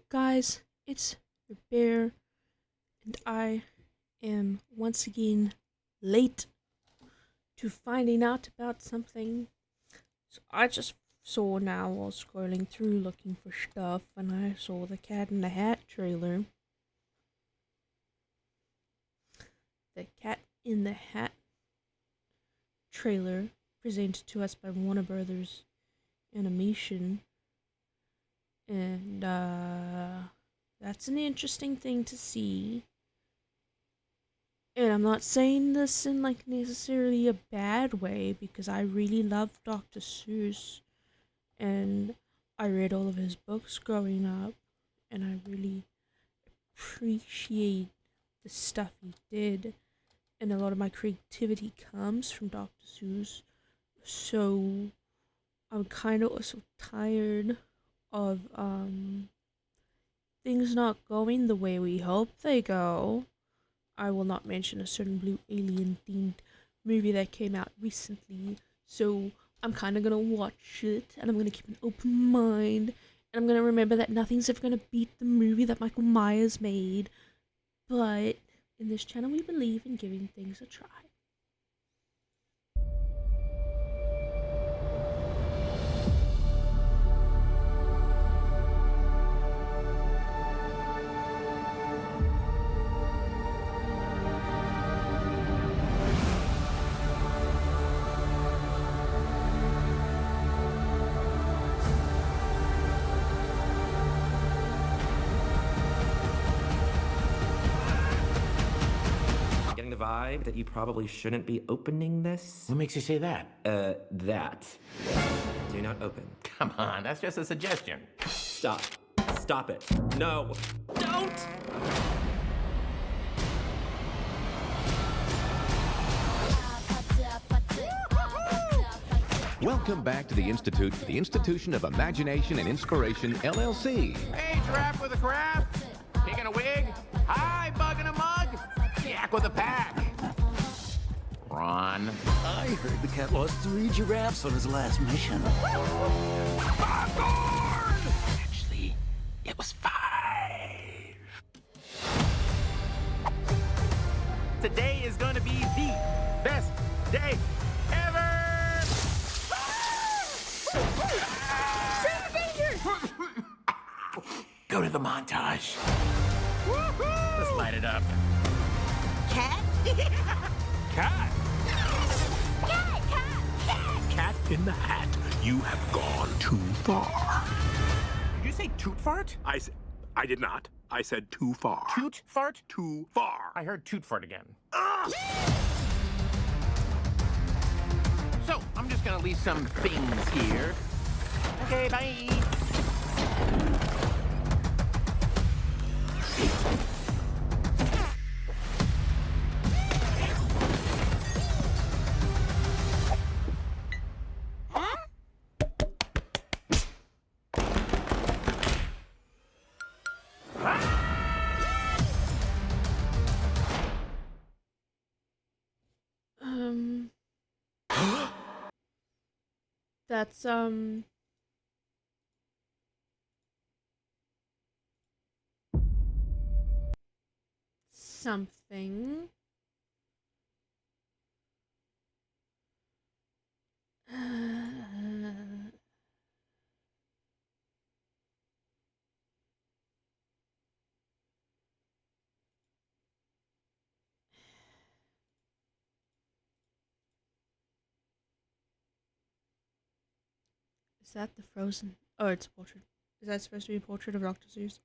Guys, it's the bear, and I am once again late to finding out about something. So I just saw now while scrolling through looking for stuff, and I saw the Cat in the Hat trailer. The Cat in the Hat trailer presented to us by Warner Brothers Animation. And that's an interesting thing to see. And I'm not saying this in like necessarily a bad way, because I really love Dr. Seuss and I read all of his books growing up, and I really appreciate the stuff he did, and a lot of my creativity comes from Dr. Seuss. So I'm kind of also tired of things not going the way we hope they go. I will not mention a certain blue alien themed movie that came out recently, so I'm kind of gonna watch it, and I'm gonna keep an open mind, and I'm gonna remember that nothing's ever gonna beat the movie that Michael Myers made. But in this channel, we believe in giving things a try. Getting the vibe that you probably shouldn't be opening this? What makes you say that? That. Do not open. Come on, that's just a suggestion. Stop. Stop it. No. Don't! Welcome back to the Institute for the Institution of Imagination and Inspiration, LLC. Hey, giraffe with a crab, pig in a wig, hi, bug in a mug, yak with a pack. Ron. I heard the cat lost 3 giraffes on his last mission. Popcorn! Actually, it was 5. Today is gonna be the best day ever! Go to the montage. Let's light it up. Cat? Cat! Cat in the Hat, you have gone too far. Did you say toot fart? I did not. I said too far. Toot fart? Too far. I heard toot fart again. Ugh! So, I'm just gonna leave some things here. Okay, bye. That's something. Is that the Frozen? Oh, it's a portrait. Is that supposed to be a portrait of Dr. Seuss?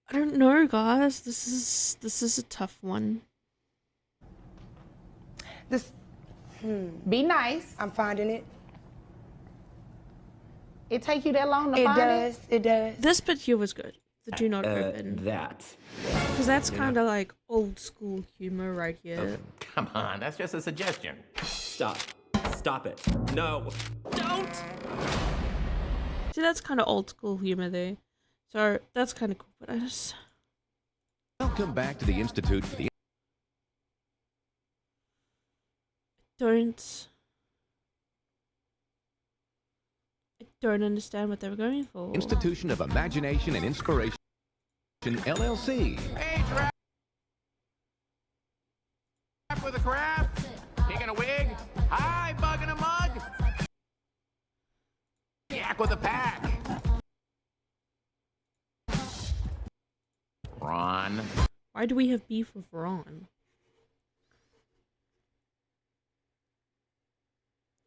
I don't know, guys. This is a tough one. This, Be nice. I'm finding it. It take you that long to It find does. It does. This bit here was good. The do not open. That. Because that's kind of like old school humor right here. Open. Come on, that's just a suggestion. Stop. Stop it. No. Don't! See, that's kind of old school humor there. So that's kind of cool, but I just... Welcome back to the Institute for the don't I don't understand what they were going for. Institution of Imagination and Inspiration, LLC. Hey, giraffe with a crab. Pig in a wig. Hi, bug in a mug. Yak with a pack. Ron. Why do we have beef with Ron?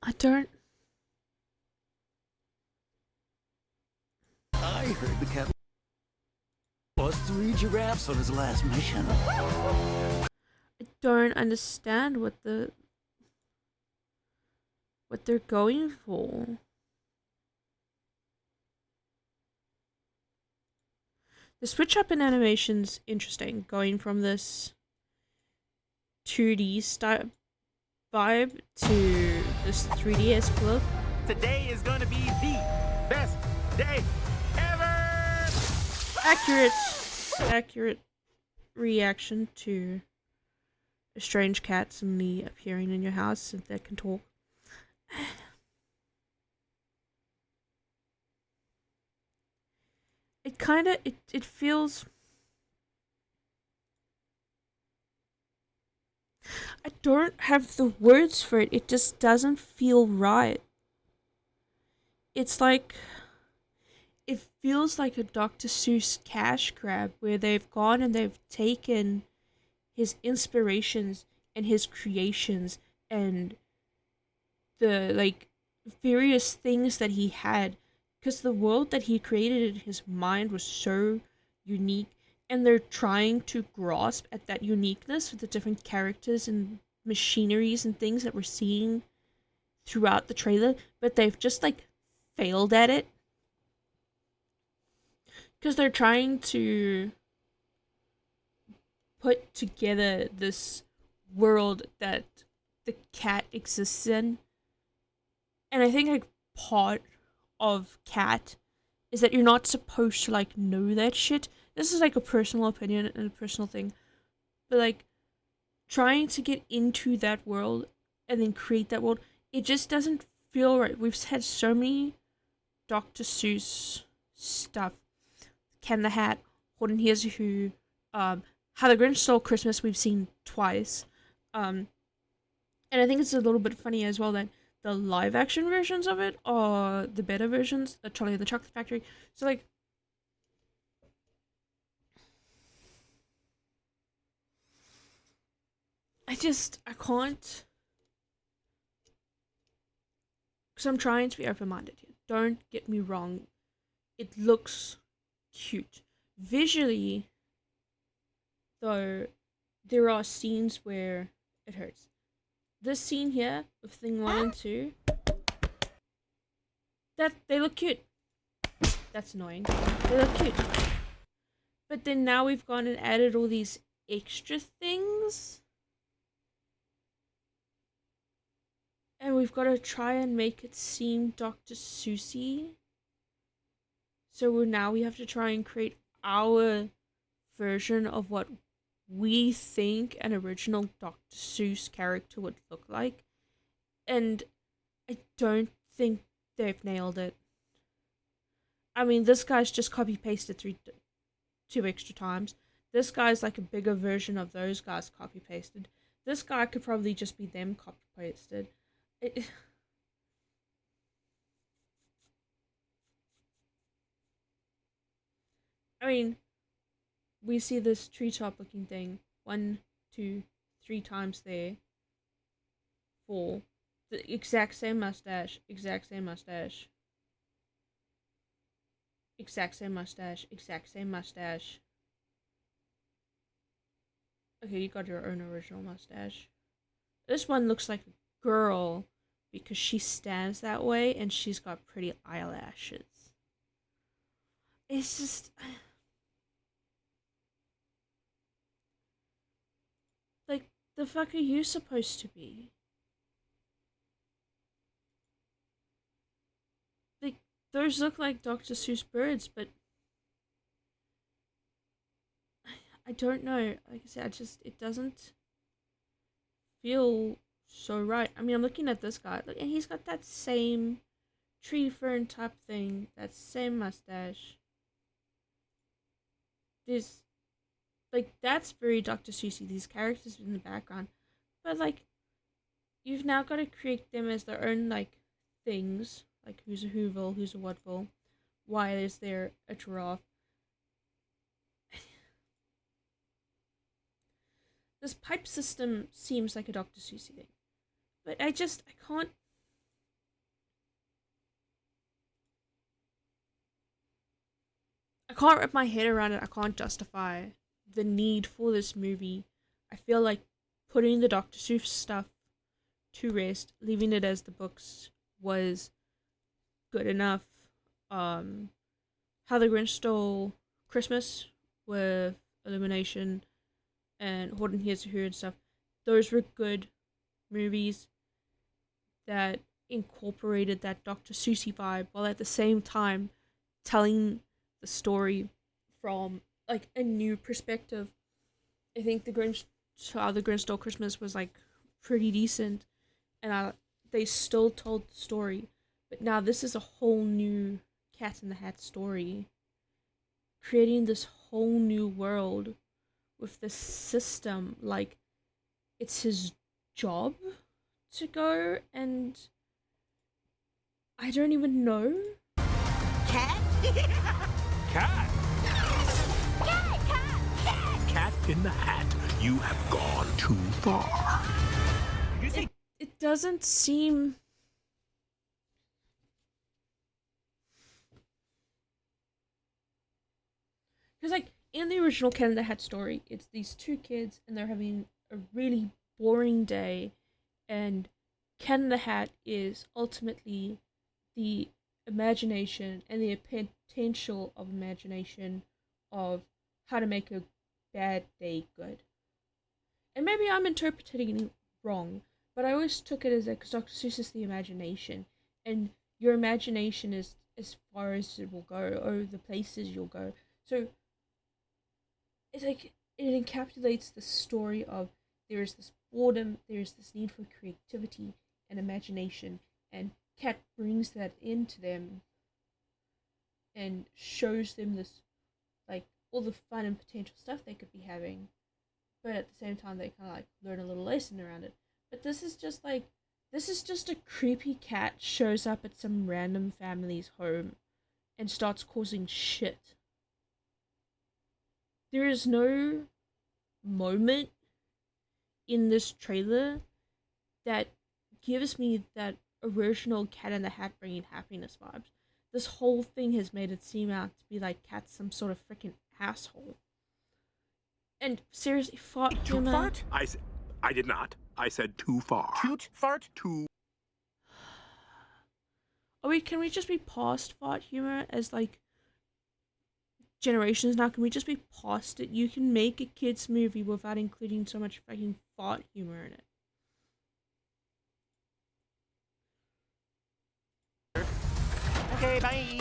I don't. I heard the cat lost 3 giraffes on his last mission. I don't understand what they're going for. The switch up in animation's interesting, going from this 2D style vibe to this 3DS look. Today is gonna be the best day ever! Accurate reaction to a strange cat suddenly appearing in your house that can talk. It kind of it feels. I don't have the words for it. It just doesn't feel right. It's like it feels like a Dr. Seuss cash grab where they've gone and they've taken his inspirations and his creations and the like various things that he had, because the world that he created in his mind was so unique, and they're trying to grasp at that uniqueness with the different characters and machineries and things that we're seeing throughout the trailer, but they've just like failed at it because they're trying to put together this world that the cat exists in. And I think like part of cat is that you're not supposed to like know that shit. This is like a personal opinion and a personal thing, but like trying to get into that world and then create that world, it just doesn't feel right. We've had so many Dr. Seuss stuff. Ken the Hat, Horton Hears a Who, How the Grinch Stole Christmas we've seen twice. And I think it's a little bit funny as well that the live action versions of it are the better versions, the Charlie and the Chocolate Factory. So like I can't, because I'm trying to be open-minded here. Don't get me wrong. It looks cute. Visually, though, there are scenes where it hurts. This scene here of Thing 1 and 2, that they look cute. That's annoying. They look cute. But then now we've gone and added all these extra things. And we've got to try and make it seem Dr. Seussy. So now we have to try and create our version of what we think an original Dr. Seuss character would look like. And I don't think they've nailed it. I mean, this guy's just copy-pasted 2 extra times. This guy's like a bigger version of those guys copy-pasted. This guy could probably just be them copy-pasted. I mean, we see this treetop looking thing 1, 2, 3 times there. 4. The exact same mustache, exact same mustache. Exact same mustache, exact same mustache. Okay, you got your own original mustache. This one looks like a girl because she stands that way and she's got pretty eyelashes. It's just... like, the fuck are you supposed to be? Like, those look like Dr. Seuss birds, but... I don't know. Like I said, it doesn't feel so right. I mean, I'm looking at this guy, and he's got that same tree fern type thing, that same mustache. This, like, that's very Dr. Seussy, these characters in the background. But, like, you've now got to create them as their own, like, things. Like, who's a Whoville, who's a Whatville, why is there a giraffe. This pipe system seems like a Dr. Seussy thing. But I can't. I can't wrap my head around it. I can't justify the need for this movie. I feel like putting the Dr. Seuss stuff to rest, leaving it as the books, was good enough. How the Grinch Stole Christmas with Illumination and Horton Hears Who and stuff, those were good movies that incorporated that Dr. Seussy vibe while at the same time telling the story from like a new perspective. I think the Grinch Stole Christmas was like pretty decent, and they still told the story, but now this is a whole new Cat in the Hat story, creating this whole new world with this system. Like, it's his job to go, and I don't even know. Cat? Cat! Cat in the Hat, you have gone too far. It doesn't seem. Because, like, in the original Cat in the Hat story, it's these two kids and they're having a really boring day, and Cat in the Hat is ultimately the imagination and the potential of imagination of how to make a bad day good. And maybe I'm interpreting it wrong, but I always took it as that because Dr. Seuss is the imagination, and your imagination is as far as it will go, or the places you'll go. So it's like it encapsulates the story of there is this boredom, there is this need for creativity and imagination, and Cat brings that into them and shows them this, like, all the fun and potential stuff they could be having, but at the same time they kind of like learn a little lesson around it. But this is just a creepy cat shows up at some random family's home and starts causing shit. There is no moment in this trailer that gives me that original Cat in the Hat bringing happiness vibes. This whole thing has made it seem out to be like Cat's some sort of freaking asshole. And seriously, fart Too humor. fart? I did not. I said too far. Cute fart? Too. Can we just be past fart humor as like generations now? Can we just be past it? You can make a kids movie without including so much fucking fart humor in it. Okay, bye.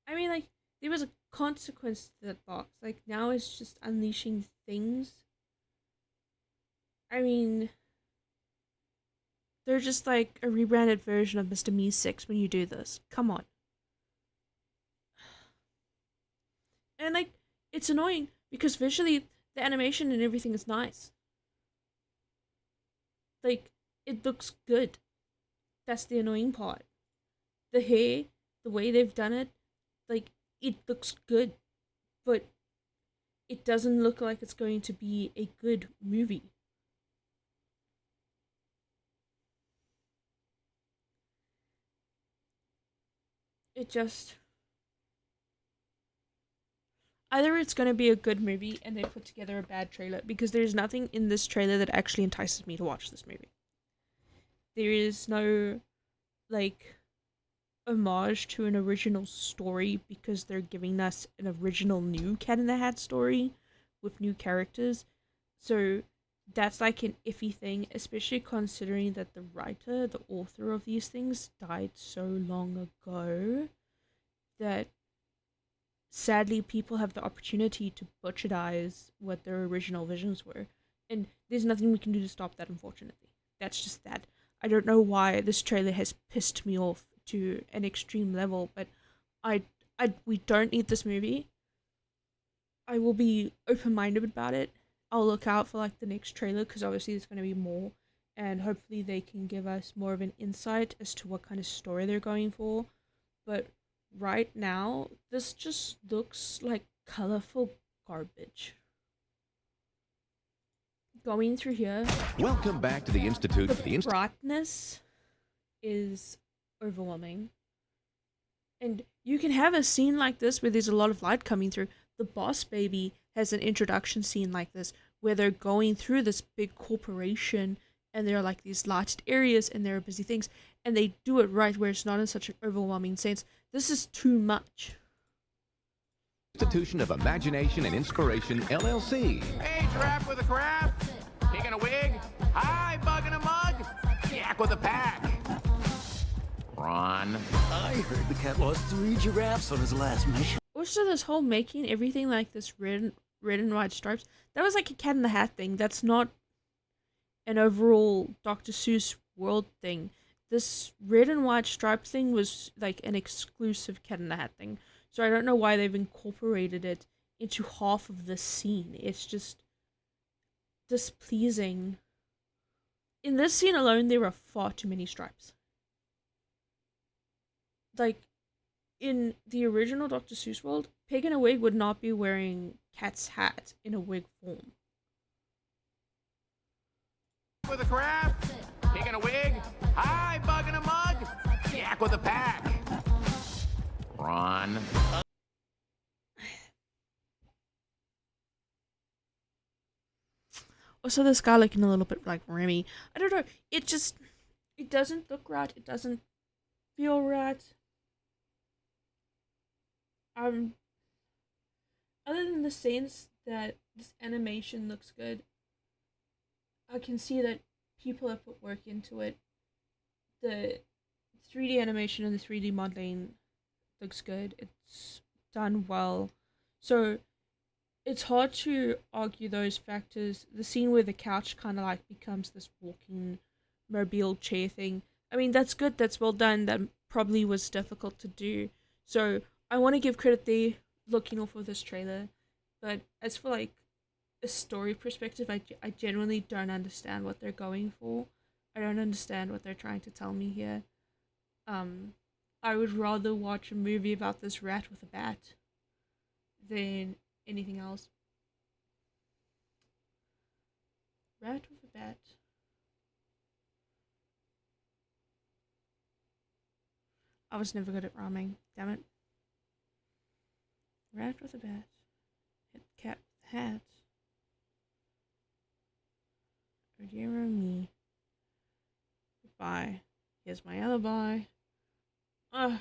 I mean, like, there was a consequence to that box. Like, now it's just unleashing things. I mean, they're just like a rebranded version of Mr. Me 6 when you do this. Come on. And, like, it's annoying because visually, the animation and everything is nice. Like, it looks good. That's the annoying part. The hair, the way they've done it, like, it looks good, but it doesn't look like it's going to be a good movie. It just... Either it's going to be a good movie and they put together a bad trailer, because there's nothing in this trailer that actually entices me to watch this movie. There is no, like, homage to an original story because they're giving us an original new Cat in the Hat story with new characters. So that's like an iffy thing, especially considering that the writer, the author of these things, died so long ago that sadly people have the opportunity to butcherize what their original visions were. And there's nothing we can do to stop that, unfortunately. That's just that. I don't know why this trailer has pissed me off to an extreme level, but I, we don't need this movie. I will be open-minded about it. I'll look out for like the next trailer because obviously there's going to be more, and hopefully they can give us more of an insight as to what kind of story they're going for. But right now, this just looks like colorful garbage. Going through here, Welcome back to the Institute. the brightness is overwhelming. And you can have a scene like this where there's a lot of light coming through. The Boss Baby has an introduction scene like this where they're going through this big corporation and there are like these lighted areas and there are busy things, and they do it right where it's not in such an overwhelming sense. This is too much. Institution of Imagination and Inspiration, LLC. Hey, giraffe with a crab. Pig in a wig. Hi, bug in a mug. Yak with a pack. Ron. I heard the cat lost 3 giraffes on his last mission. Also, this whole making everything like this red and white stripes, that was like a Cat in the Hat thing. That's not an overall Dr. Seuss world thing. This red and white stripe thing was like an exclusive Cat in the Hat thing. So I don't know why they've incorporated it into half of the scene. It's just displeasing. In this scene alone, there are far too many stripes. Like, in the original Dr. Seuss world, Pig in a wig would not be wearing Cat's hat in a wig form. With a crab. Pig in a wig. Hi, bug in a mug. Yak with a pack. Ron. Also, this guy looking a little bit like Remy. I don't know. It doesn't look right. It doesn't feel right. Other than the sense that this animation looks good, I can see that people have put work into it. The 3D animation and the 3D modeling looks good. It's done well. So it's hard to argue those factors. The scene where the couch kind of like becomes this walking mobile chair thing. I mean, that's good. That's well done. That probably was difficult to do. So I want to give credit there, looking off of this trailer. But as for like a story perspective, I genuinely don't understand what they're going for. I don't understand what they're trying to tell me here. I would rather watch a movie about this rat with a bat than anything else. Rat with a bat. I was never good at rhyming, damn it. Rat with a bat. Hit cat with a hat. Oh dear oh me. Goodbye. Here's my alibi. I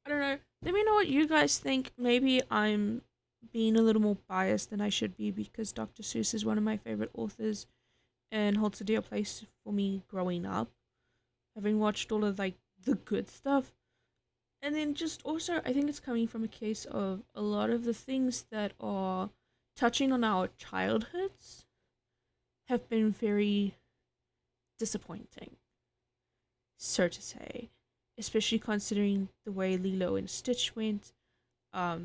don't know. Let me know what you guys think. Maybe I'm being a little more biased than I should be because Dr. Seuss is one of my favorite authors and holds a dear place for me growing up. Having watched all of like the good stuff. And then just also, I think it's coming from a case of a lot of the things that are touching on our childhoods have been very disappointing, so to say. Especially considering the way Lilo and Stitch went. I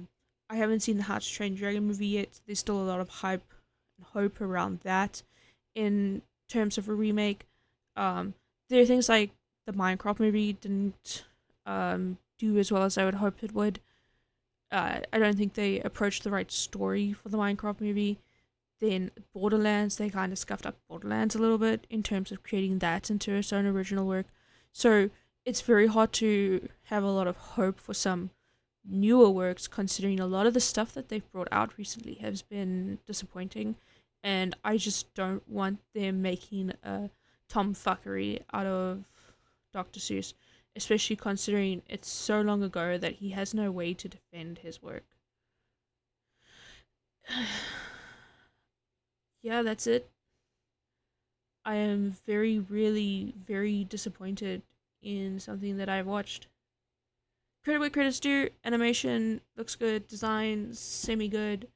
haven't seen the How to Train Your Dragon movie yet. There's still a lot of hype and hope around that in terms of a remake. There are things like the Minecraft movie didn't do as well as I would hope it would. I don't think they approached the right story for the Minecraft movie. Then Borderlands, they kind of scuffed up Borderlands a little bit in terms of creating that into its own original work. So it's very hard to have a lot of hope for some newer works, considering a lot of the stuff that they've brought out recently has been disappointing, and I just don't want them making a tomfuckery out of Dr. Seuss, especially considering it's so long ago that he has no way to defend his work. Yeah, that's it. I am really very disappointed in something that I've watched. Credit where credit's due. Animation looks good. Design semi-good.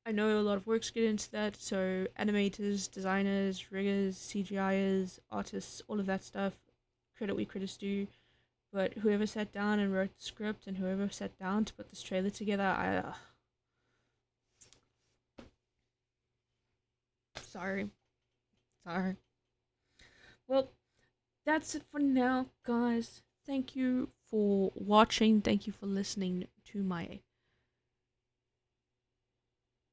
I know a lot of works get into that, so animators, designers, riggers, CGIers, artists, all of that stuff, credit where credit's due. But whoever sat down and wrote the script and whoever sat down to put this trailer together, sorry. Sorry. Well, that's it for now, guys. Thank you for watching. Thank you for listening to my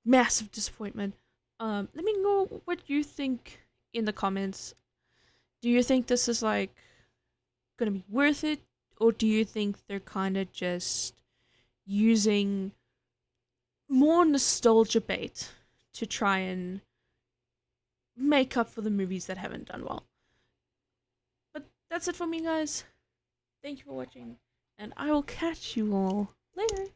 massive disappointment. Let me know what you think in the comments. Do you think this is like gonna be worth it, or do you think they're kind of just using more nostalgia bait to try and make up for the movies that haven't done well? But that's it for me, guys. Thank you for watching, and I will catch you all later.